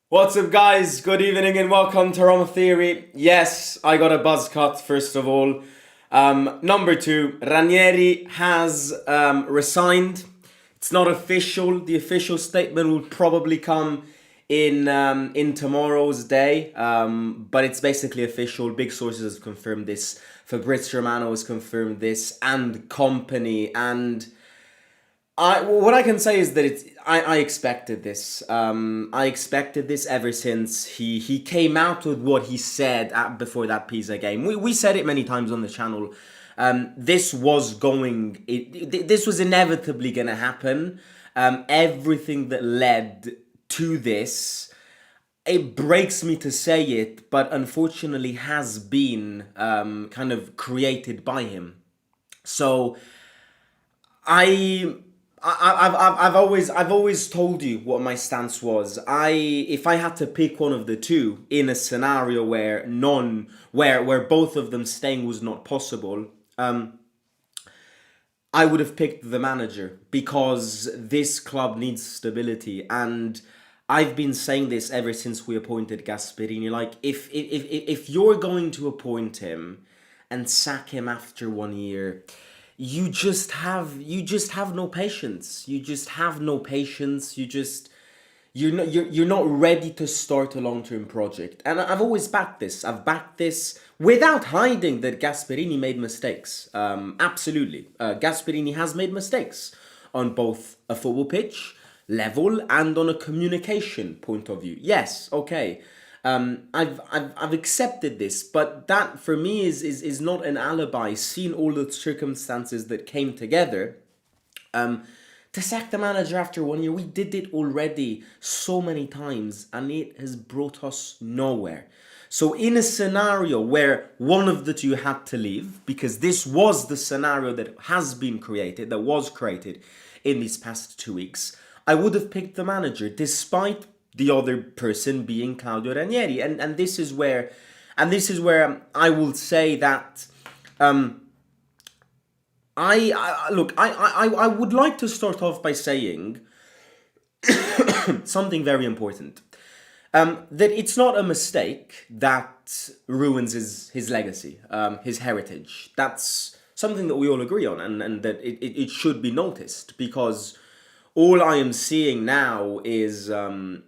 What's up, guys? Good evening and welcome to Roma Theory. Yes, I got a buzz cut, first of all. Number two, Ranieri has resigned. It's not official. The official statement will probably come in tomorrow's day, but it's basically official. Big sources have confirmed this. Fabrizio Romano has confirmed this, and company, and what I can say is that I expected this. I expected this ever since he came out with what he said before that Pisa game. We said it many times on the channel. This was inevitably gonna happen. Everything that led to this, it breaks me to say it, but unfortunately has been kind of created by him. So I I've always told you what my stance was. If I had to pick one of the two in a scenario where both of them staying was not possible, I would have picked the manager because this club needs stability, and I've been saying this ever since we appointed Gasperini. Like, if you're going to appoint him and sack him after 1 year, you just have no patience. You just have no patience. You're not ready to start a long-term project. And I've always backed this. I've backed this without hiding that Gasperini made mistakes. Absolutely. Gasperini has made mistakes on both a football pitch level and on a communication point of view. Yes, okay. I've accepted this, but that for me is not an alibi. Seeing all the circumstances that came together, to sack the manager after 1 year, we did it already so many times, and it has brought us nowhere. So in a scenario where one of the two had to leave, because this was the scenario that was created in these past 2 weeks, I would have picked the manager, despite the other person being Claudio Ranieri. And this is where I will say that I would like to start off by saying something very important. That it's not a mistake that ruins his legacy, his heritage. That's something that we all agree on, and that it should be noticed, because all I am seeing now is, in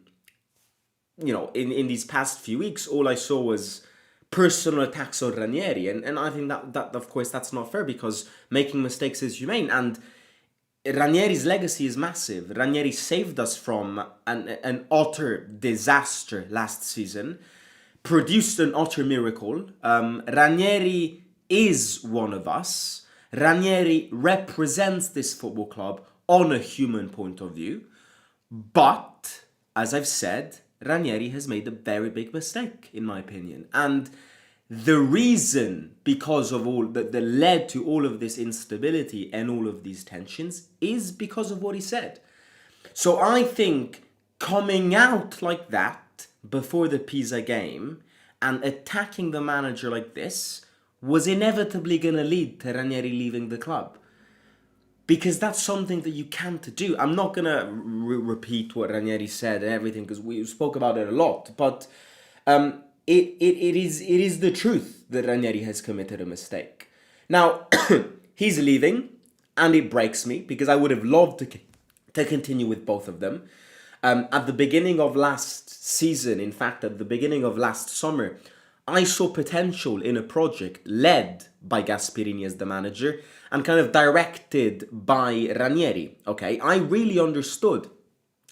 these past few weeks, all I saw was personal attacks on Ranieri. And I think that, of course, that's not fair, because making mistakes is humane. And Ranieri's legacy is massive. Ranieri saved us from an utter disaster last season, produced an utter miracle. Ranieri is one of us. Ranieri represents this football club on a human point of view. But, as I've said, Ranieri has made a very big mistake, in my opinion. And the reason, because of all that led to all of this instability and all of these tensions, is because of what he said. So I think coming out like that before the Pisa game and attacking the manager like this was inevitably going to lead to Ranieri leaving the club. Because that's something that you can't do. I'm not going to repeat what Ranieri said and everything, because we spoke about it a lot. But it is the truth that Ranieri has committed a mistake. Now, he's leaving, and it breaks me, because I would have loved to continue with both of them. At the beginning of last season, in fact, at the beginning of last summer, I saw potential in a project led by Gasperini as the manager and kind of directed by Ranieri. Okay, I really understood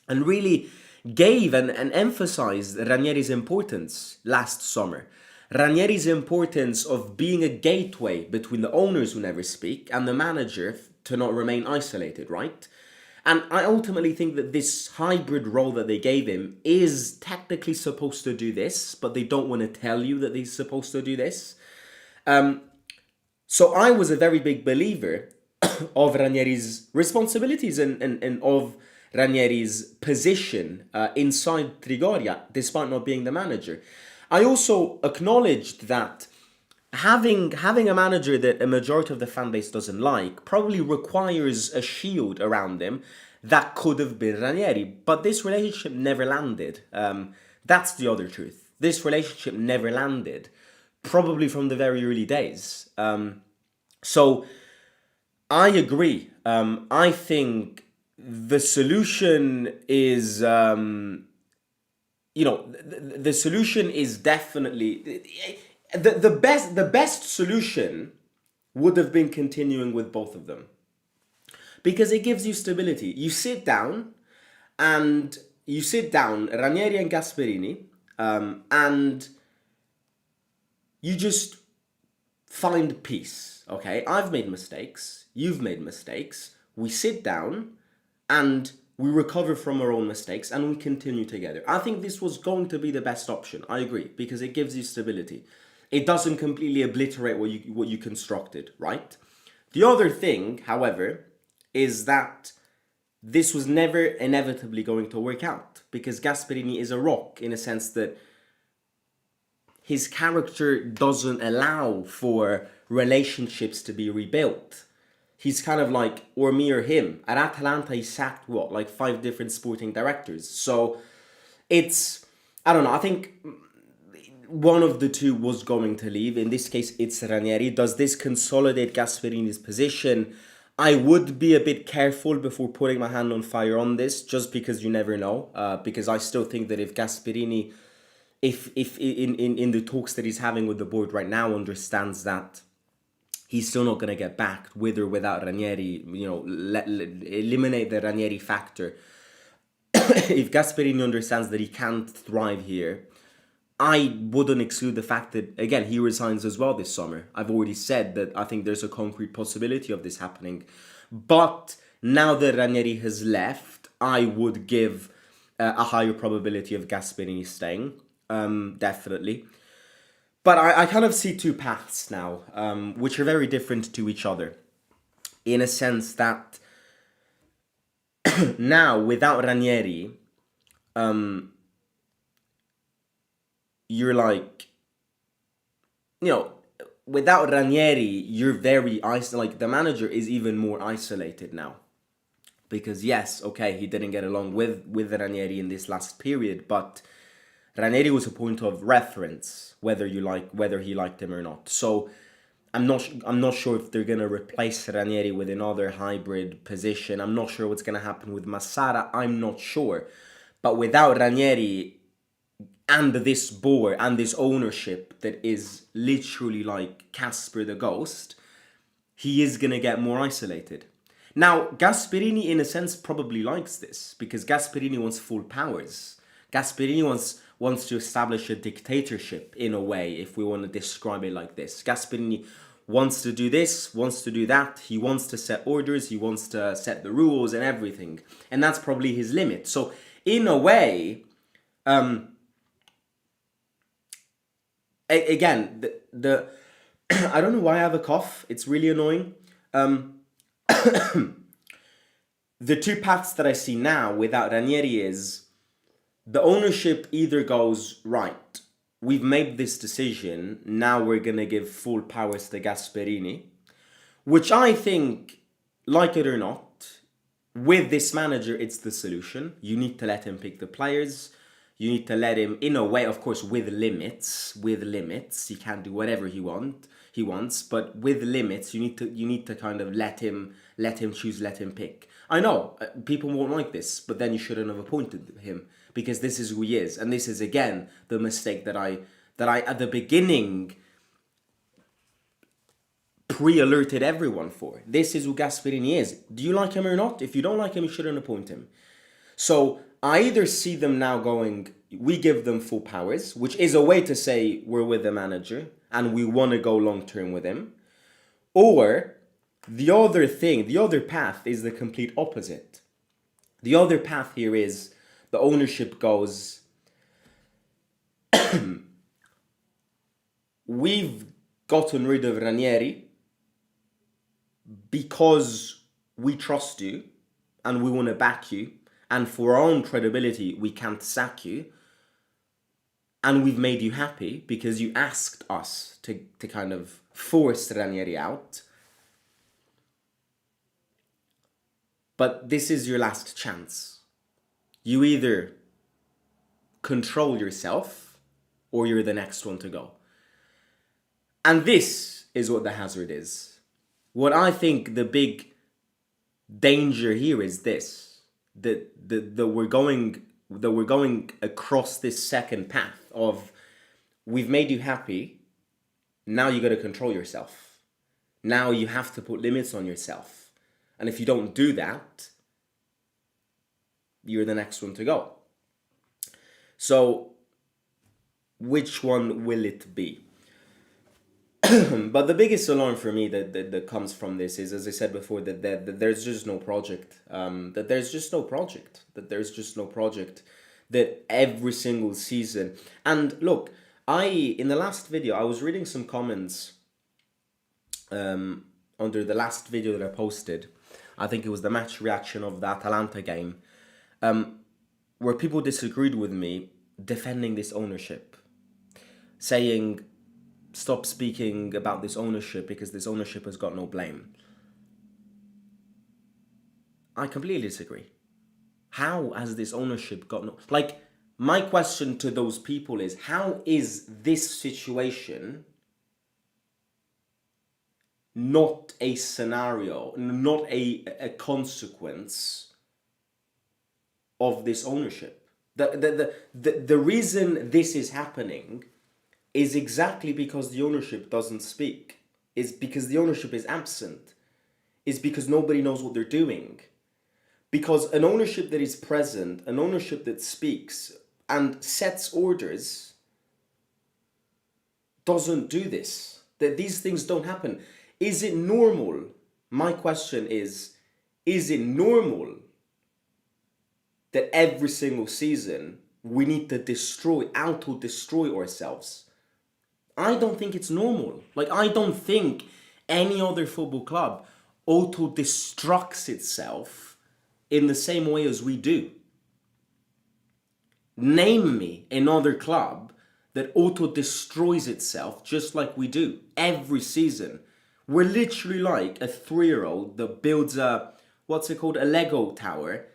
and really gave and emphasized Ranieri's importance last summer. Ranieri's importance of being a gateway between the owners who never speak and the manager to not remain isolated, right? And I ultimately think that this hybrid role that they gave him is technically supposed to do this, but they don't want to tell you that he's supposed to do this. So I was a very big believer of Ranieri's responsibilities and of Ranieri's position inside Trigoria, despite not being the manager. I also acknowledged that having a manager that a majority of the fan base doesn't like probably requires a shield around him that could have been Ranieri. But this relationship never landed. That's the other truth. This relationship never landed, probably from the very early days. So I agree. I think the solution is, the solution is definitely the best solution would have been continuing with both of them, because it gives you stability. You sit down, Ranieri and Gasperini, and you just find peace. Okay, I've made mistakes, you've made mistakes. We sit down and we recover from our own mistakes and we continue together. I think this was going to be the best option. I agree, because it gives you stability. It doesn't completely obliterate what you constructed, right? The other thing, however, is that this was never inevitably going to work out, because Gasperini is a rock in a sense that his character doesn't allow for relationships to be rebuilt. He's kind of like, or me or him. At Atalanta, he sacked like 5 different sporting directors. So it's, I don't know, I think one of the two was going to leave. In this case, it's Ranieri. Does this consolidate Gasperini's position? I would be a bit careful before putting my hand on fire on this, just because you never know. Because I still think that if Gasperini, if in the talks that he's having with the board right now, understands that he's still not going to get backed with or without Ranieri, eliminate the Ranieri factor. If Gasperini understands that he can't thrive here, I wouldn't exclude the fact that, again, he resigns as well this summer. I've already said that I think there's a concrete possibility of this happening. But now that Ranieri has left, I would give a higher probability of Gasperini staying, definitely. But I kind of see two paths now, which are very different to each other, in a sense that now, without Ranieri, you're like, without Ranieri, you're very isolated. Like, the manager is even more isolated now. Because yes, okay, he didn't get along with Ranieri in this last period, but Ranieri was a point of reference, whether he liked him or not. So I'm not sure if they're gonna replace Ranieri with another hybrid position. I'm not sure what's gonna happen with Massara. I'm not sure. But without Ranieri and this board and this ownership that is literally like Casper the Ghost, he is gonna get more isolated. Now, Gasperini, in a sense, probably likes this, because Gasperini wants full powers. Gasperini wants to establish a dictatorship, in a way, if we want to describe it like this. Gasperini wants to do this, wants to do that. He wants to set orders, he wants to set the rules and everything. And that's probably his limit. So, in a way, again, the I don't know why I have a cough. It's really annoying. The two paths that I see now without Ranieri is, the ownership either goes, right, we've made this decision, now we're going to give full powers to Gasperini, which I think, like it or not, with this manager, it's the solution. You need to let him pick the players. You need to let him, in a way, of course, with limits. He can't do whatever he wants, but with limits, you need to kind of let him choose, let him pick. I know people won't like this, but then you shouldn't have appointed him, because this is who he is, and this is again the mistake that I at the beginning pre-alerted everyone for. This is who Gasperini is. Do you like him or not? If you don't like him, you shouldn't appoint him. So I either see them now going, we give them full powers, which is a way to say we're with the manager and we want to go long term with him, or the other path is the complete opposite. The other path here is the ownership goes, we've gotten rid of Ranieri because we trust you and we want to back you, and for our own credibility, we can't sack you, and we've made you happy because you asked us to kind of force Ranieri out. But this is your last chance. You either control yourself or you're the next one to go. And this is what the hazard is. What I think the big danger here is this, that we're going across this second path of, we've made you happy, now you got to control yourself. Now you have to put limits on yourself. And if you don't do that, you're the next one to go. So, which one will it be? But the biggest alarm for me that comes from this is, as I said before, that there's just no project. That there's just no project. That every single season. And look, in the last video, I was reading some comments under the last video that I posted. I think it was the match reaction of the Atalanta game, where people disagreed with me defending this ownership, saying, stop speaking about this ownership because this ownership has got no blame. I completely disagree. How has this ownership got no... Like, my question to those people is, how is this situation not a scenario, not a consequence of this ownership? The reason this is happening is exactly because the ownership doesn't speak. Is because the ownership is absent. Is because nobody knows what they're doing. Because an ownership that is present, an ownership that speaks and sets orders, doesn't do this. That these things don't happen. Is it normal? My question is it normal that every single season we need to auto-destroy ourselves? I don't think it's normal. Like, I don't think any other football club auto-destructs itself in the same way as we do. Name me another club that auto-destroys itself just like we do every season. We're literally like a 3-year-old that builds a Lego tower,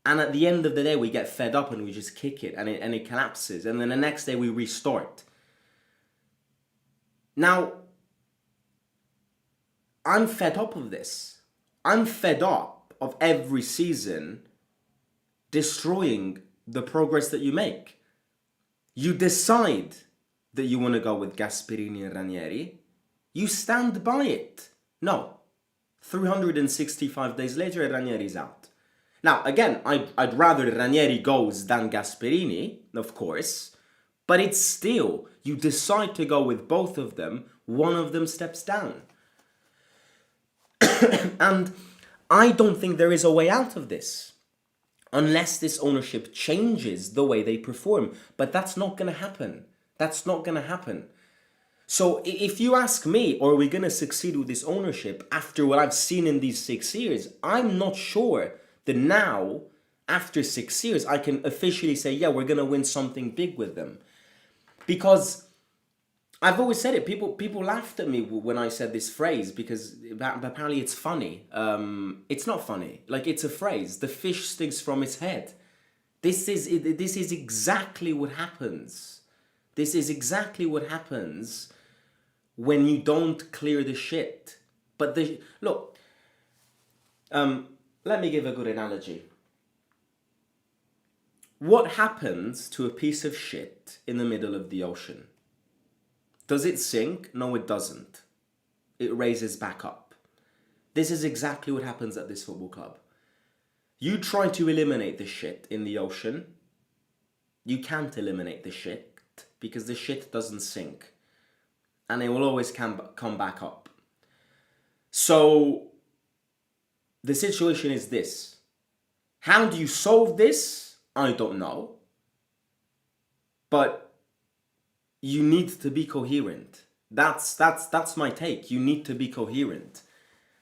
and at the end of the day we get fed up and we just kick it and it collapses, and then the next day we restart. Now, I'm fed up of this. I'm fed up of every season destroying the progress that you make. You decide that you want to go with Gasperini and Ranieri. You stand by it. No. 365 days later, Ranieri's out. Now, again, I'd rather Ranieri goes than Gasperini, of course. But it's still, you decide to go with both of them, one of them steps down. And I don't think there is a way out of this, unless this ownership changes the way they perform. But that's not going to happen. That's not going to happen. So if you ask me, are we going to succeed with this ownership after what I've seen in these 6 years, I'm not sure that now, after 6 years, I can officially say, yeah, we're going to win something big with them. Because I've always said it. People laughed at me when I said this phrase because apparently it's funny. It's not funny. Like, it's a phrase. The fish stinks from its head. This is exactly what happens. This is exactly what happens when you don't clear the shit. But look. Let me give a good analogy. What happens to a piece of shit in the middle of the ocean? Does it sink? No, it doesn't. It raises back up. This is exactly what happens at this football club. You try to eliminate the shit in the ocean. You can't eliminate the shit because the shit doesn't sink. And it will always come back up. So, the situation is this. How do you solve this? I don't know. But you need to be coherent. That's my take. You need to be coherent.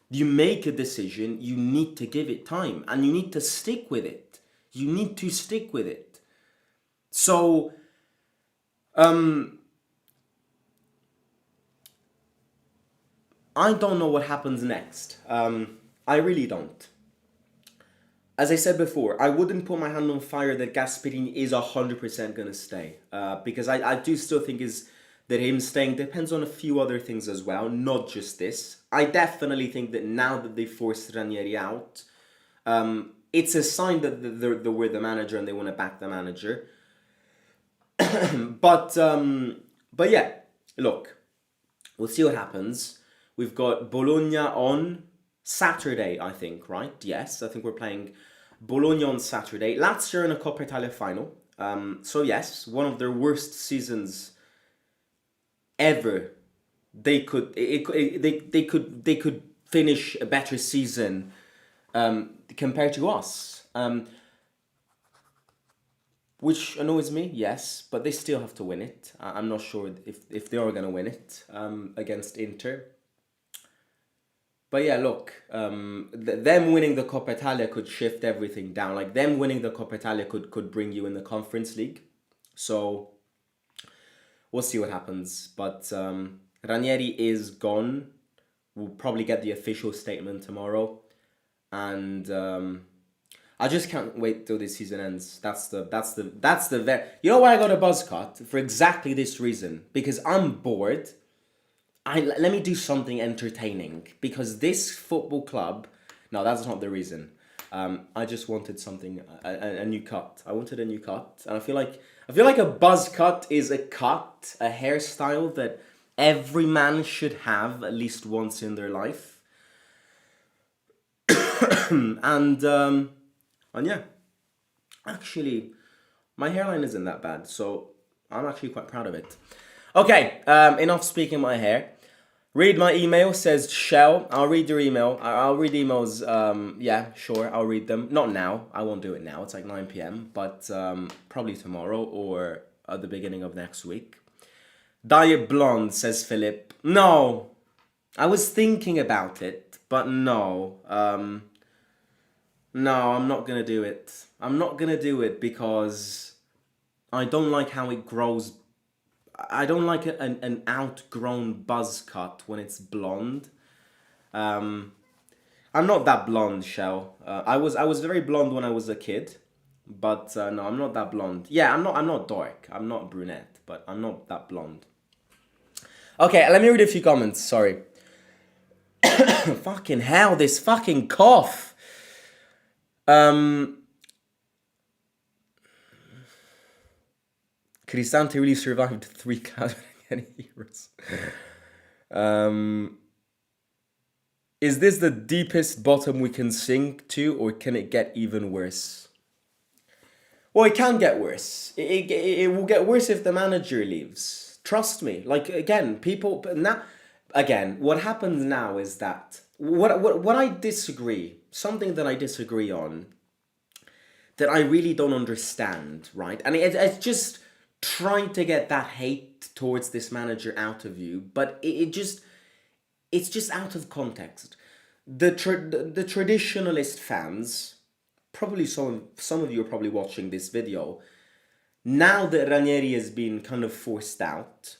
You make a decision, you need to give it time, and you need to stick with it. You need to stick with it. So, I don't know what happens next. I really don't. as I said before, I wouldn't put my hand on fire that Gasperini is 100% going to stay. Because I do still think is that him staying depends on a few other things as well, not just this. I definitely think that now that they forced Ranieri out, it's a sign that they were the manager and they want to back the manager. But yeah, look, we'll see what happens. We've got Bologna on Saturday, I think, right? Yes, I think we're playing Bologna on Saturday. Lazio in a Coppa Italia final. So yes, one of their worst seasons ever. They could finish a better season compared to us. Which annoys me, yes, but they still have to win it. I'm not sure if they are going to win it against Inter. But yeah, look, them winning the Coppa Italia could shift everything down. Like, them winning the Coppa Italia could bring you in the Conference League. So, we'll see what happens. But Ranieri is gone. We'll probably get the official statement tomorrow. And I just can't wait till this season ends. That's the very... You know why I got a buzz cut? For exactly this reason. Because I'm bored. Let me do something entertaining, because this football club... No, that's not the reason. I just wanted something, a new cut. I wanted a new cut, and I feel like a buzz cut is a cut, a hairstyle that every man should have at least once in their life. and yeah, actually, my hairline isn't that bad, so I'm actually quite proud of it. Okay, enough speaking my hair. Read my email, says Shell. I'll read your email. I'll read emails. Yeah, sure, I'll read them. Not now. I won't do it now. It's like 9 p.m. But probably tomorrow or at the beginning of next week. Diet Blonde, says Philip. No. I was thinking about it, but no. No, I'm not going to do it. I'm not going to do it because I don't like how it grows. I don't like an outgrown buzz cut when it's blonde. I'm not that blonde, Shell. I was very blonde when I was a kid, but no, I'm not that blonde. Yeah, I'm not dark. I'm not brunette, but I'm not that blonde. Okay, let me read a few comments. Sorry. Fucking hell, this fucking cough. Cristante really survived 3 heroes. Is this the deepest bottom we can sink to, or can it get even worse? Well, it can get worse. It will get worse if the manager leaves. Trust me. Like, again, people... Now, again, what happens now is that... What I disagree... Something that I disagree on... That I really don't understand, right? And it's just... trying to get that hate towards this manager out of you, but it's just out of context. The traditionalist fans, probably some of you are probably watching this video, now that Ranieri has been kind of forced out,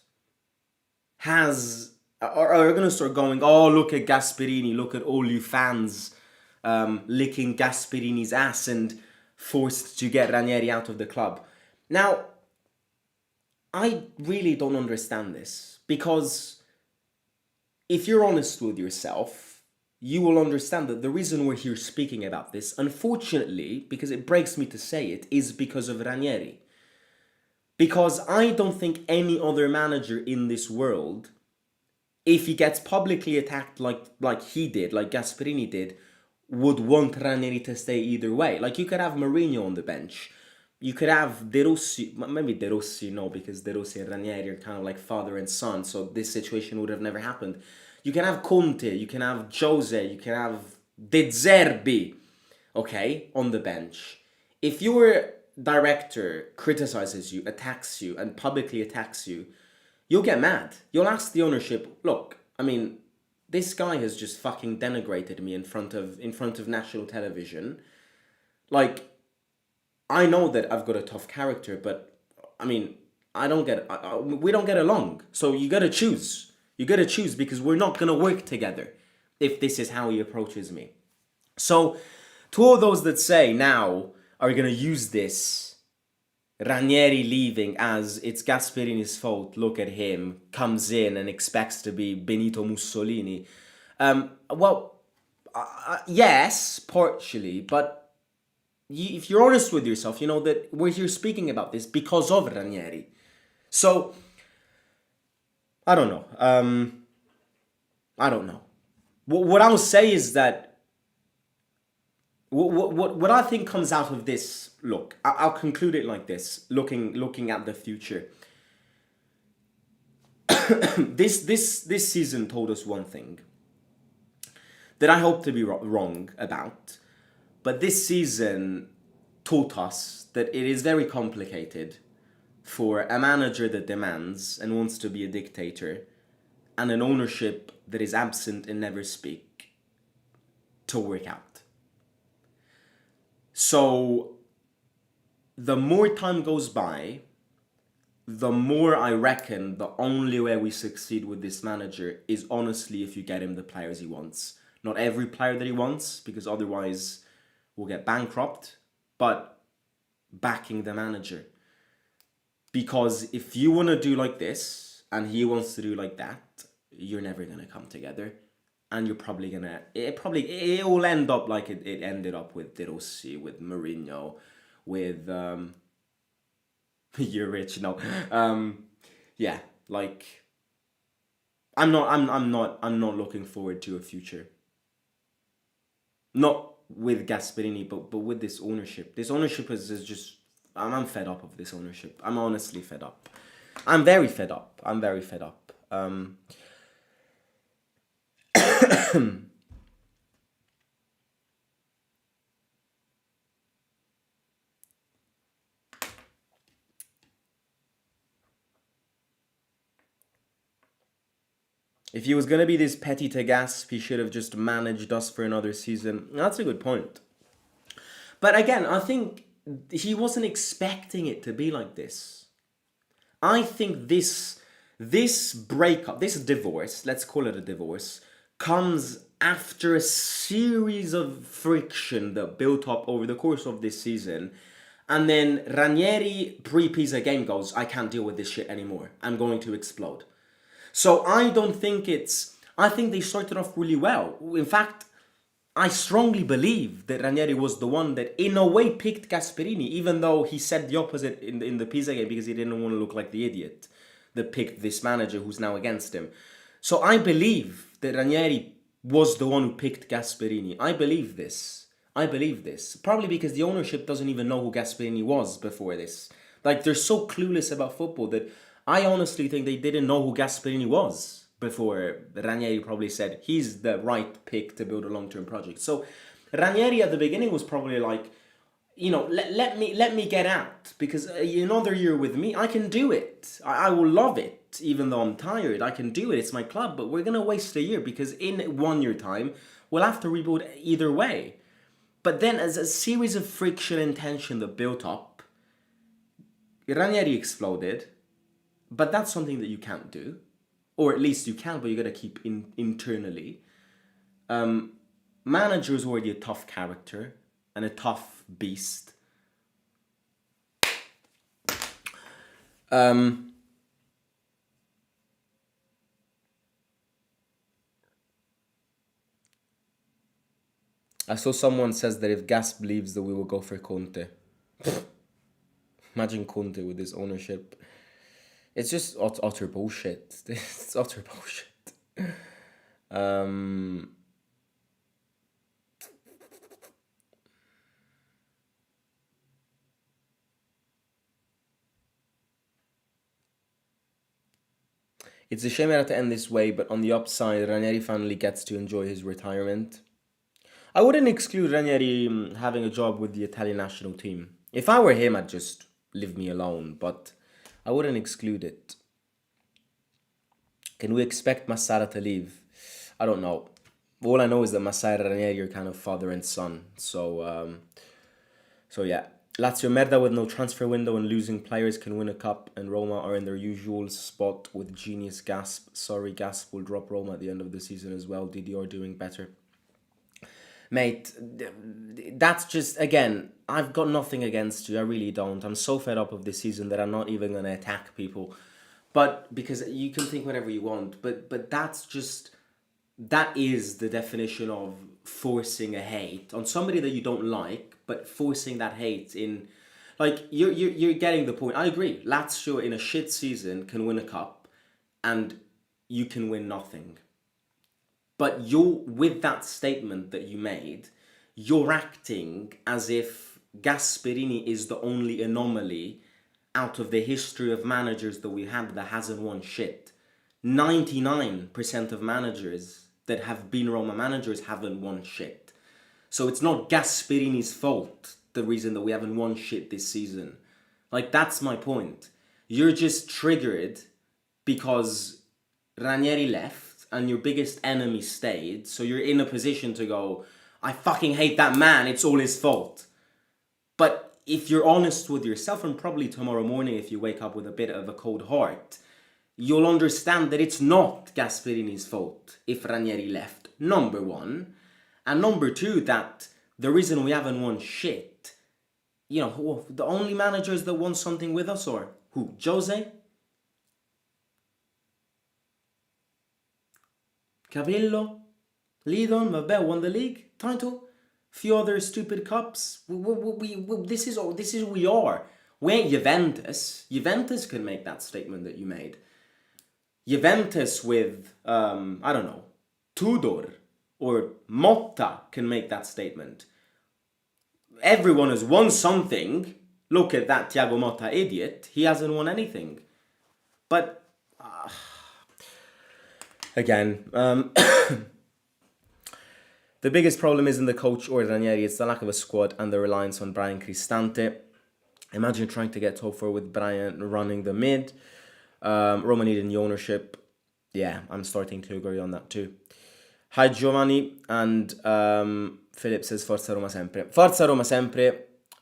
are going to start going, oh, look at Gasperini, look at all you fans licking Gasperini's ass and forced to get Ranieri out of the club. Now, I really don't understand this, because if you're honest with yourself, you will understand that the reason we're here speaking about this, unfortunately, because it breaks me to say it, is because of Ranieri. Because I don't think any other manager in this world, if he gets publicly attacked like he did, like Gasperini did, would want Ranieri to stay either way. Like, you could have Mourinho on the bench. You could have De Rossi, maybe De Rossi, no, because De Rossi and Ranieri are kind of like father and son, so this situation would have never happened. You can have Conte, you can have Jose, you can have De Zerbi, okay, on the bench. If your director criticizes you, attacks you, and publicly attacks you, you'll get mad. You'll ask the ownership, look, I mean, this guy has just fucking denigrated me in front of national television. Like, I know that I've got a tough character, but I mean, we don't get along. So you gotta choose. You gotta choose, because we're not gonna work together if this is how he approaches me. So To all those that say now are going to use this Ranieri leaving as it's Gasperini's fault, look at him, comes in and expects to be Benito Mussolini. Yes, partially, but if you're honest with yourself, you know that we're here speaking about this because of Ranieri. So, I don't know. I don't know. What I'll say is that what I think comes out of this. Look, I'll conclude it like this: looking at the future. This season told us one thing that I hope to be wrong about, but this season taught us that it is very complicated for a manager that demands and wants to be a dictator, and an ownership that is absent and never speak, to work out. So the more time goes by, the more I reckon the only way we succeed with this manager is honestly if you get him the players he wants. Not every player that he wants, because otherwise we'll get bankrupt, but backing the manager. Because if you want to do like this and he wants to do like that, you're never going to come together. And you're probably going to... It will end up like it ended up with De Rossi, with Mourinho, with... You're rich, no. Yeah, like... I'm not looking forward to a future. Not with Gasperini, but with this ownership. This ownership is just... I'm fed up of this ownership. I'm honestly fed up. I'm very fed up. If he was going to be this petty to Gasp, he should have just managed us for another season. That's a good point. But again, I think he wasn't expecting it to be like this. I think this breakup, this divorce, let's call it a divorce, comes after a series of friction that built up over the course of this season. And then Ranieri, pre-Pisa game, goes, I can't deal with this shit anymore. I'm going to explode. So I think they started off really well. In fact, I strongly believe that Ranieri was the one that, in a way, picked Gasperini, even though he said the opposite in the Pisa game because he didn't want to look like the idiot that picked this manager who's now against him. So I believe that Ranieri was the one who picked Gasperini. I believe this. Probably because the ownership doesn't even know who Gasperini was before this. Like, they're so clueless about football that I honestly think they didn't know who Gasperini was before Ranieri probably said he's the right pick to build a long-term project. So Ranieri at the beginning was probably like, you know, let me get out, because another year with me, I can do it. I will love it, even though I'm tired. I can do it. It's my club, but we're going to waste a year because in 1 year time, we'll have to rebuild either way. But then as a series of friction and tension that built up, Ranieri exploded, but that's something that you can't do. Or at least you can, but you got to keep internally. Manager is already a tough character and a tough beast. I saw someone says that if Gas believes that we will go for Conte. Imagine Conte with this ownership. It's just utter bullshit. It's utter bullshit. It's a shame it had to end this way, but on the upside, Ranieri finally gets to enjoy his retirement. I wouldn't exclude Ranieri having a job with the Italian national team. If I were him, I'd just leave me alone, but I wouldn't exclude it. Can we expect Massara to leave? I don't know. All I know is that Massara and Ranieri are kind of father and son. So yeah. Lazio merda with no transfer window and losing players can win a cup, and Roma are in their usual spot with genius Gasp. Sorry, Gasp will drop Roma at the end of the season as well. DDR doing better. Mate, that's just, again, I've got nothing against you. I really don't. I'm so fed up of this season that I'm not even going to attack people. But because you can think whatever you want, but that's just, that is the definition of forcing a hate on somebody that you don't like, but forcing that hate in, like, you're getting the point. I agree. Lazio in a shit season can win a cup, and you can win nothing. But you're, with that statement that you made, you're acting as if Gasperini is the only anomaly out of the history of managers that we had that hasn't won shit. 99% of managers that have been Roma managers haven't won shit. So it's not Gasperini's fault, the reason that we haven't won shit this season. Like, that's my point. You're just triggered because Ranieri left and your biggest enemy stayed, so you're in a position to go, I fucking hate that man, it's all his fault. But if you're honest with yourself, and probably tomorrow morning if you wake up with a bit of a cold heart, you'll understand that it's not Gasperini's fault if Ranieri left, number one. And number two, that the reason we haven't won shit, you know, the only managers that won something with us are who? Jose? Capello? Lidon? Vabbè, won the league title? Few other stupid cups. This is who we are. We ain't Juventus. Juventus can make that statement that you made. Juventus with, I don't know, Tudor or Motta can make that statement. Everyone has won something. Look at that Thiago Motta idiot. He hasn't won anything. But, again, the biggest problem isn't the coach or Ranieri. It's the lack of a squad and the reliance on Brian Cristante. Imagine trying to get top four with Brian running the mid. Roma needed new ownership. Yeah, I'm starting to agree on that too. Hi Giovanni, and Philip says Forza Roma sempre. Forza Roma sempre.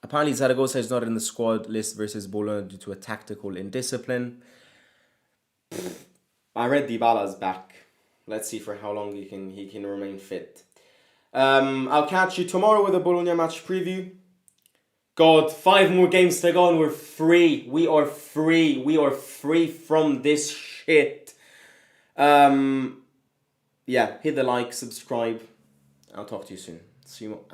Apparently Zaragoza is not in the squad list versus Bologna due to a tactical indiscipline. I read Dybala's back. Let's see for how long he can remain fit. I'll catch you tomorrow with a Bologna match preview. God, 5 more games to go and we're free. We are free. We are free from this shit. Yeah, hit the like, subscribe. I'll talk to you soon. See you.